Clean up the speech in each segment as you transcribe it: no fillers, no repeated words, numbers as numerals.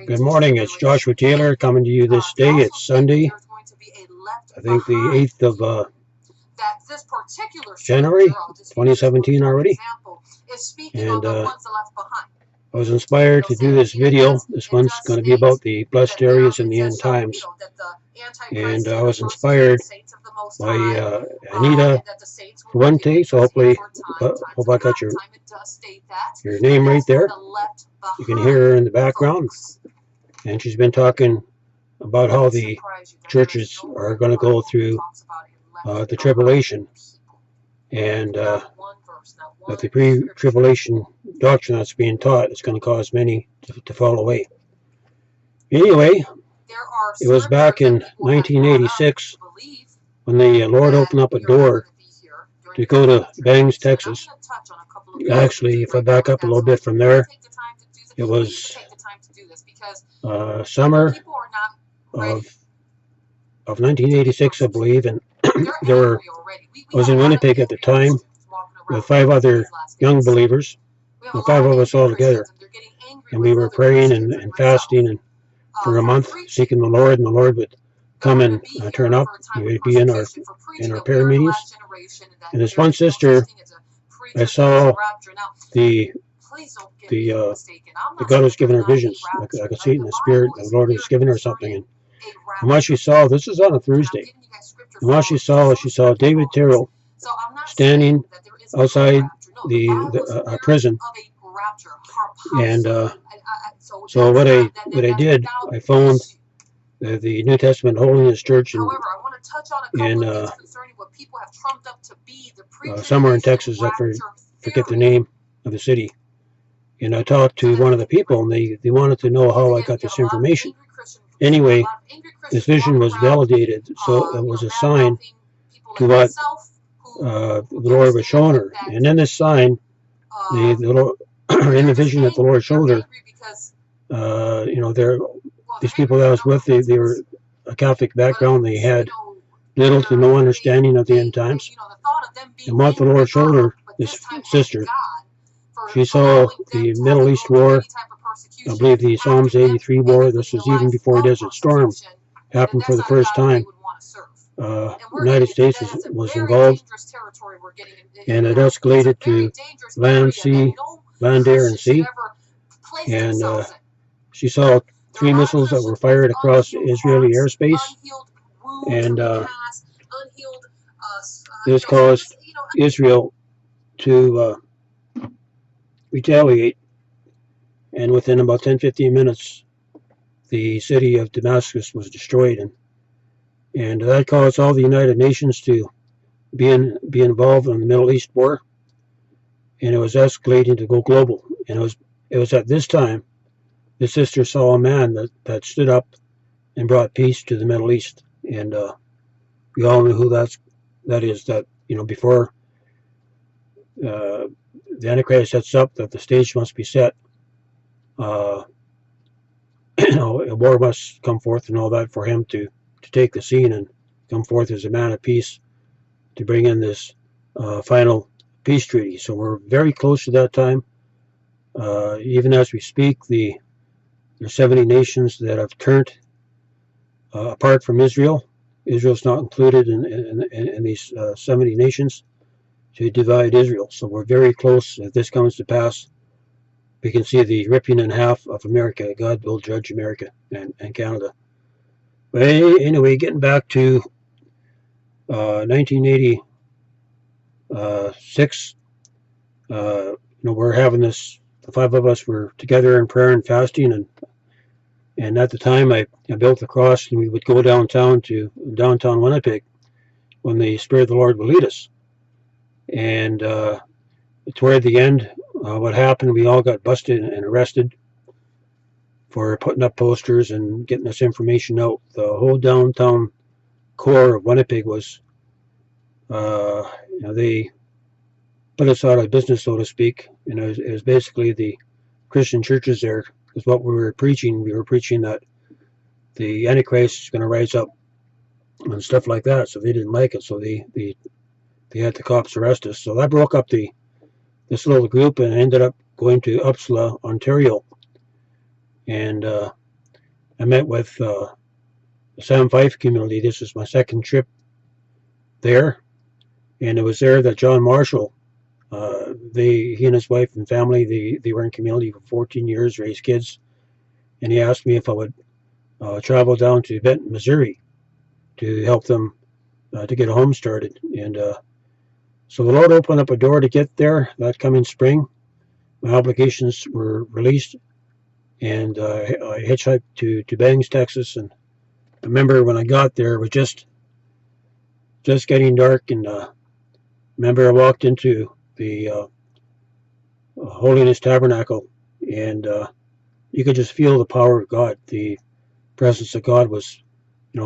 Good morning, it's Joshua Taylor coming to you this day. It's Sunday, I think the 8th of January 2017 already. And I was inspired to do this video. This one's going to be about the blessed areas in the end times. And I was inspired by Anita Fuente, so hopefully, hope I got your name right there. You can hear her in the background. And she's been talking about how the churches are going to go through the tribulation, and that the pre-tribulation doctrine that's being taught is going to cause many to fall away. Anyway, it was back in 1986 when the Lord opened up a door to go to Bangs, Texas. Actually, if I back up a little bit from there, it was summer of 1986, I believe, and I was in Winnipeg at the time with 5 other young believers, 5 of us all together, and we were praying and fasting and for a month, seeking the Lord, and the Lord would come and turn up. We would be in our prayer meetings, and this one sister, I saw the God was giving her visions. I could see it in the spirit. The Lord was giving her something. And what she saw, this is on a Thursday, and what she saw David Terrell standing outside the prison. And so what I did, I phoned the New Testament Holiness Church in somewhere in Texas. I forget the name of the city. And I talked to one of the people, and they wanted to know how I got this information. Anyway, this vision was validated, so it was a sign to what the Lord was showing her. And in this sign, in the vision that the Lord showed her, these people that I was with, they were a Catholic background. They had little to no understanding of the end times. And what the Lord showed her, this sister, she saw the Middle East war, I believe the Psalms 83 war. This was even before Desert Storm happened for the first time. The United States was involved, and it escalated to land, air, and sea. And she saw 3 missiles that were fired across Israeli airspace, and this caused Israel to retaliate, and within about 10-15 minutes the city of Damascus was destroyed, and that caused all the United Nations to be involved in the Middle East war, and it was escalating to go global. And it was at this time the sister saw a man that stood up and brought peace to the Middle East. And we all know who that is. That, before the Antichrist sets up, that the stage must be set. A war must come forth and all that for him to take the scene and come forth as a man of peace to bring in this final peace treaty. So we're very close to that time. Even as we speak, there's 70 nations that have turned apart from Israel. Israel's not included in these 70 nations to divide Israel. So we're very close. If this comes to pass, we can see the ripping in half of America. God will judge America and Canada. But anyway, getting back to 1986, we're having this. The 5 of us were together in prayer and fasting, and at the time I built the cross, and we would go downtown Winnipeg when the Spirit of the Lord would lead us. And toward the end, what happened, we all got busted and arrested for putting up posters and getting this information out. The whole downtown core of Winnipeg was, they put us out of business, so to speak. And it was basically the Christian churches there, is what we were preaching. We were preaching that the Antichrist is going to rise up and stuff like that. So they didn't like it. So they had the cops arrest us. So that broke up this little group, and ended up going to Uppsala, Ontario. And I met with the Sam Fife community. This is my second trip there, and it was there that John Marshall, he and his wife and family, they were in community for 14 years, raised kids, and he asked me if I would travel down to Benton, Missouri, to help them to get a home started. And so the Lord opened up a door to get there that coming spring. My obligations were released, and I hitchhiked to Bangs, Texas. And I remember when I got there, it was just getting dark. And remember I walked into the Holiness Tabernacle, and you could just feel the power of God. The presence of God was,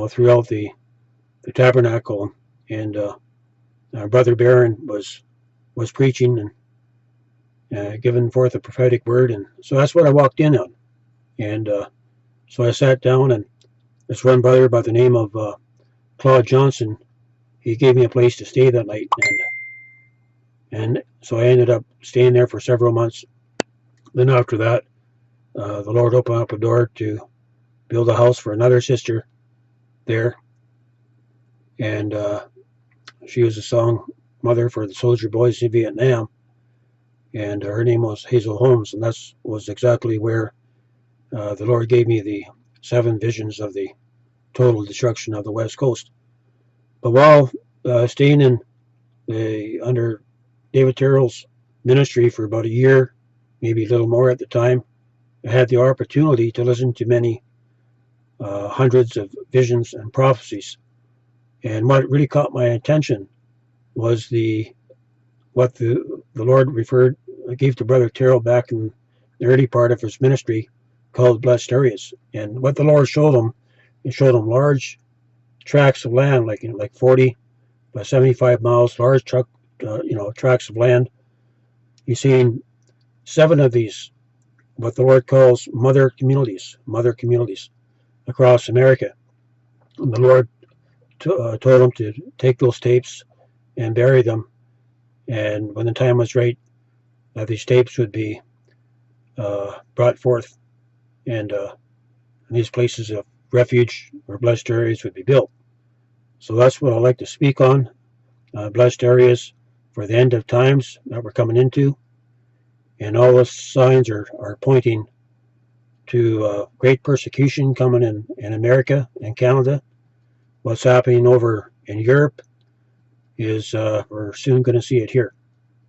throughout the tabernacle. And our brother Barron was preaching and giving forth a prophetic word. And so that's what I walked in on. And so I sat down, and this one brother by the name of Claude Johnson, he gave me a place to stay that night. And so I ended up staying there for several months. Then after that, the Lord opened up a door to build a house for another sister there. And she was a song mother for the soldier boys in Vietnam. And her name was Hazel Holmes. And that was exactly where the Lord gave me the 7 visions of the total destruction of the West Coast. But while staying under David Terrell's ministry for about a year, maybe a little more at the time, I had the opportunity to listen to many hundreds of visions and prophecies. And what really caught my attention was what the Lord gave to Brother Terrell back in the early part of his ministry, called blessed areas. And what the Lord showed him, he showed him large tracts of land, like 40 by 75 miles, large tracts of land. He's seen 7 of these, what the Lord calls mother communities across America. And the Lord told him to take those tapes and bury them, and when the time was right, these tapes would be brought forth, and these places of refuge or blessed areas would be built. So that's what I like to speak on, blessed areas for the end of times that we're coming into. And all the signs are pointing to great persecution coming in America and Canada. What's happening over in Europe is we're soon going to see it here,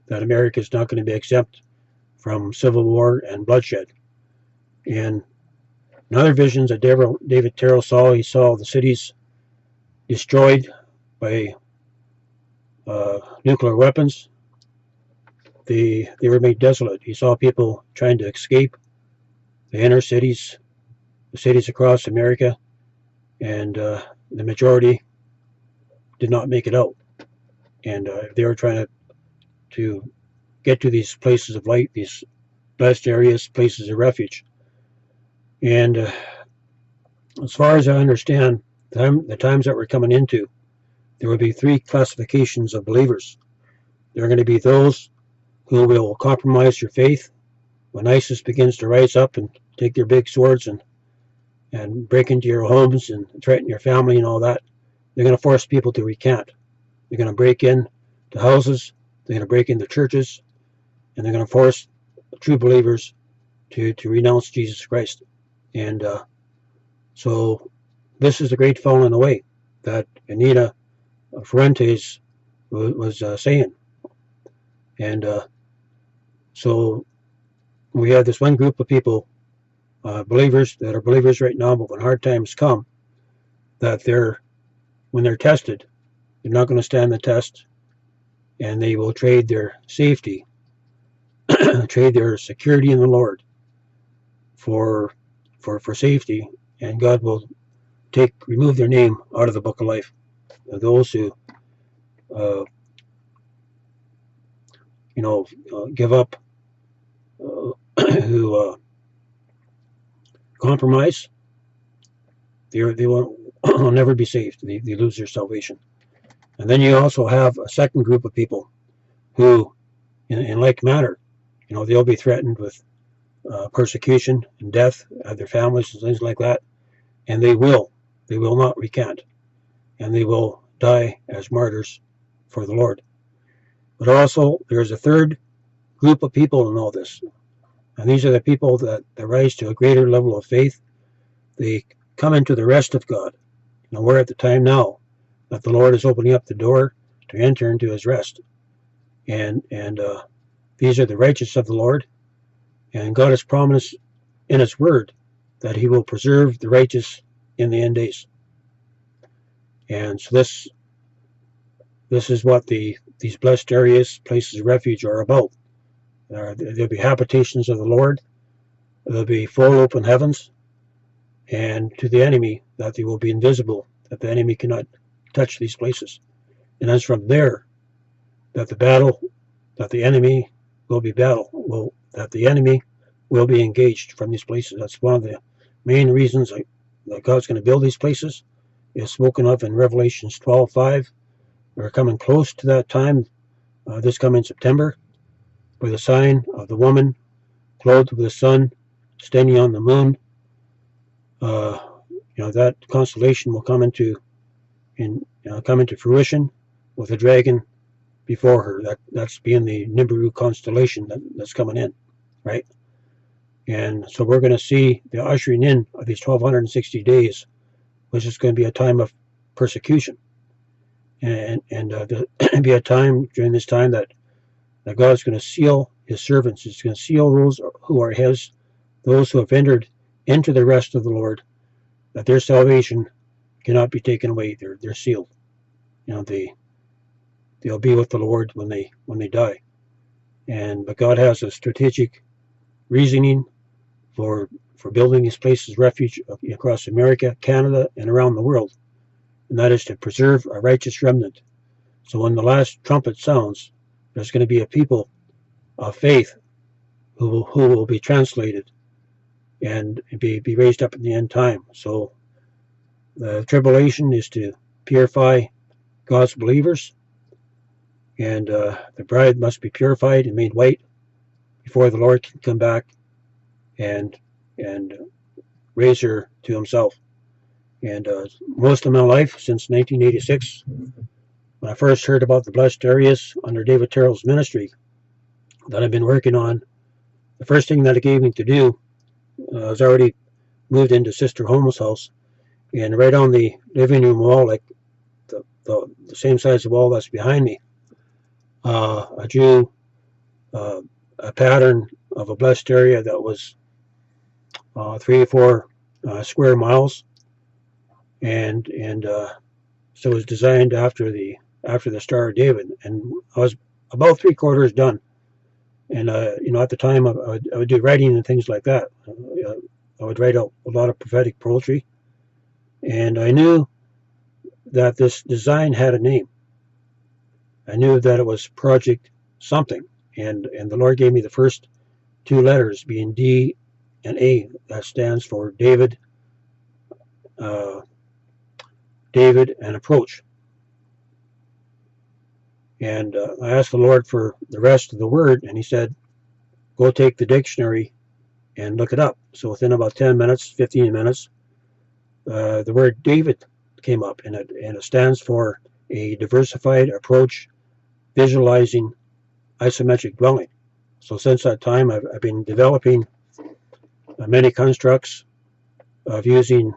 that America is not going to be exempt from civil war and bloodshed. And in other visions that David Terrell saw, he saw the cities destroyed by nuclear weapons. They were made desolate. He saw people trying to escape the inner cities, the cities across America, and the majority did not make it out. And they were trying to get to these places of light, these blessed areas, places of refuge. And as far as I understand, the times that we're coming into, there will be 3 classifications of believers. There are going to be those who will compromise your faith when ISIS begins to rise up and take their big swords and break into your homes and threaten your family and all that. They're going to force people to recant. They're going to break in to houses, they're going to break into churches, and they're going to force true believers to renounce Jesus Christ. And so this is the great falling away that Anita Fuentes was saying. And so we have this one group of people, believers that are believers right now, but when hard times come, that when they're tested, they're not going to stand the test, and they will trade their safety, trade their security in the Lord for safety, and God will remove their name out of the book of life. Those who give up, who compromise, they will never be saved. They lose their salvation. And then you also have a second group of people who, in like manner, they'll be threatened with persecution and death of their families and things like that, and they will not recant, and they will die as martyrs for the Lord. But also, there's a third group of people in all this, and these are the people that rise to a greater level of faith. They come into the rest of God. We're at the time now that the Lord is opening up the door to enter into his rest. And these are the righteous of the Lord. And God has promised in his word that he will preserve the righteous in the end days. And so this is what these blessed areas, places of refuge, are about. There'll be habitations of the Lord. There'll be full open heavens. And to the enemy, that they will be invisible, that the enemy cannot touch these places. And as from there, that the enemy will be engaged from these places. That's one of the main reasons that God's going to build these places. It's spoken of in Revelations 12:5. We're coming close to that time, this coming September, where the sign of the woman clothed with the sun, standing on the moon, that constellation will come into fruition with a dragon before her. That's being the Nibiru constellation that's coming in, right? And so we're going to see the ushering in of these 1260 days, which is going to be a time of persecution, and there'll be a time during this time that God's going to seal his servants. He's going to seal those who are his, those who have entered into the rest of the Lord, that their salvation cannot be taken away. They're sealed. They'll be with the Lord when they die. But God has a strategic reasoning for building these places of refuge across America, Canada, and around the world, and that is to preserve a righteous remnant. So when the last trumpet sounds, there's going to be a people of faith who will be translated and be raised up in the end time. So the tribulation is to purify God's believers, and the bride must be purified and made white before the Lord can come back and raise her to himself. And most of my life, since 1986, when I first heard about the blessed areas under David Terrell's ministry that I've been working on, the first thing that it gave me to do, I was already moved into Sister Homel's house, and right on the living room wall, like the same size of wall that's behind me, I drew a pattern of a blessed area that was 3 or 4 square miles, and so it was designed after the Star of David, and I was about 3/4 done. And at the time I would do writing and things like that. I would write out a lot of prophetic poetry, and I knew that this design had a name. I knew that it was Project something, and the Lord gave me the first 2 letters, being D and A. That stands for David and approach. And I asked the Lord for the rest of the word, and he said, go take the dictionary and look it up. So within about 10 minutes, 15 minutes, the word David came up, and it stands for a diversified approach visualizing isometric dwelling. So since that time, I've been developing many constructs of using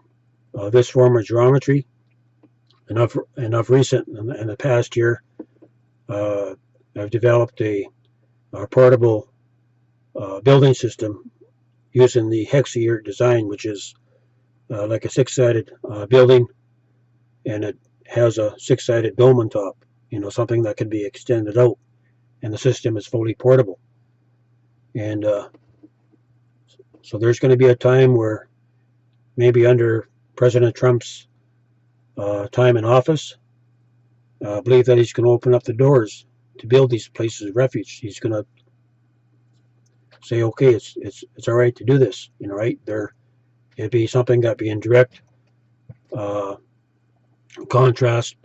this form of geometry, and of recent, in the past year, I've developed a portable building system using the hexayear design, which is like a 6-sided building, and it has a 6-sided dome on top, something that can be extended out, and the system is fully portable. And so there's going to be a time where maybe under President Trump's time in office, I believe that he's going to open up the doors to build these places of refuge. He's going to say, okay, it's all right to do this, right? It'd be something that be in direct contrast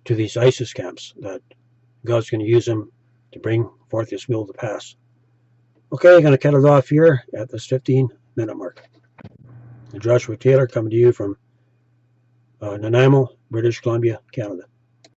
to these ISIS camps, that God's going to use them to bring forth his will to pass. Okay, I'm going to cut it off here at this 15-minute mark. And Joshua Taylor coming to you from Nanaimo, British Columbia, Canada.